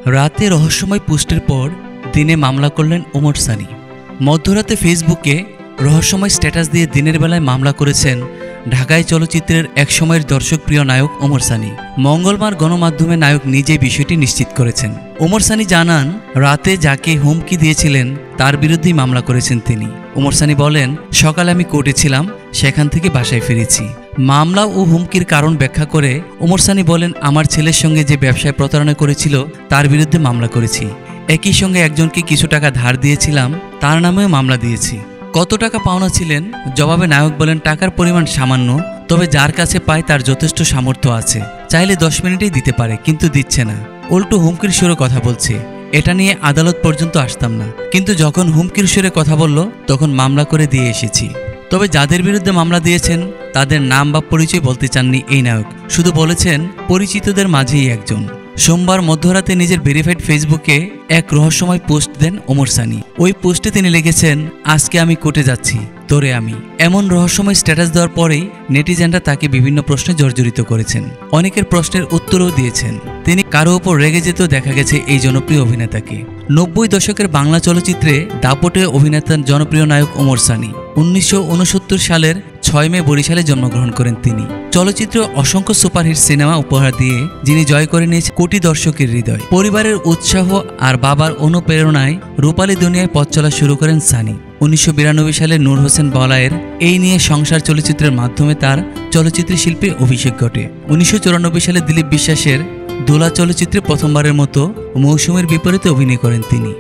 রাতে রহস্যময় পোস্টের পর দিনে মামলা করলেন ওমর সানি। মধ্যরাতে ফেসবুকে রহস্যময় স্ট্যাটাস দিয়ে দিনের বেলায় মামলা করেছেন ঢাকায় চলচ্চিত্রের একসময়ের দর্শকপ্রিয় নায়ক ওমর সানি। মঙ্গলবার গণমাধ্যমে নায়ক নিজেই বিষয়টি নিশ্চিত করেছেন। ওমর সানি জানান, রাতে যাকে হুমকি দিয়েছিলেন তার বিরুদ্ধেই মামলা করেছেন তিনি। ওমর সানি বলেন, সকালে আমি কোর্টে ছিলাম, সেখান থেকে বাসায় ফিরেছি। মামলা ও হুমকির কারণ ব্যাখ্যা করে ওমর সানি বলেন, আমার ছেলের সঙ্গে যে ব্যবসায় প্রতারণা করেছিল তার বিরুদ্ধে মামলা করেছি। একই সঙ্গে একজনকে কিছু টাকা ধার দিয়েছিলাম, তার নামেও মামলা দিয়েছি। কত টাকা পাওনা ছিলেন? জবাবে নায়ক বলেন, টাকার পরিমাণ সামান্য, তবে যার কাছে পায় তার যথেষ্ট সামর্থ্য আছে, চাইলে 10 মিনিটেই দিতে পারে, কিন্তু দিচ্ছে না। উল্টো হুমকির সুরে কথা বলছে। এটা নিয়ে আদালত পর্যন্ত আসতাম না, কিন্তু যখন হুমকির সুরে কথা বলল তখন মামলা করে দিয়ে এসেছি। তবে যাদের বিরুদ্ধে মামলা দিয়েছেন তাদের নাম বা পরিচয় বলতে চাননি এই নায়ক, শুধু বলেছেন পরিচিতদের মাঝেই একজন। সোমবার মধ্যরাতে নিজের ভেরিফাইড ফেসবুকে এক রহস্যময় পোস্ট দেন ওমর সানি। ওই পোস্টে তিনি লিখেছেন, আজকে আমি কোর্টে যাচ্ছি, তোরে আমি। এমন রহস্যময় স্ট্যাটাস দেওয়ার পরেই নেটিজেনরা তাকে বিভিন্ন প্রশ্নে জর্জরিত করেছেন। অনেকের প্রশ্নের উত্তরও দিয়েছেন। তিনি কারো ওপর রেগে যেতেও দেখা গেছে এই জনপ্রিয় অভিনেতাকে। 90 দশকের বাংলা চলচ্চিত্রে দাপটে অভিনেতা জনপ্রিয় নায়ক ওমর সানি। 1969 সালের 6 মে বরিশালে জন্মগ্রহণ করেন তিনি। চলচ্চিত্র অসংখ্য সুপারহিট সিনেমা উপহার দিয়ে যিনি জয় করে নিয়েছেন কোটি দর্শকের হৃদয়। পরিবারের উৎসাহ আর বাবার অনুপ্রেরণায় রূপালী দুনিয়ায় পথ চলা শুরু করেন সানি। 1992 সালে নূর হোসেন বলায়ের এই নিয়ে সংসার চলচ্চিত্রের মাধ্যমে তার চলচ্চিত্র শিল্পীর অভিষেক ঘটে। 1994 সালে দিলীপ বিশ্বাসের দোলা চলচ্চিত্রে প্রথমবারের মতো মৌসুমীর বিপরীতে অভিনয় করেন তিনি।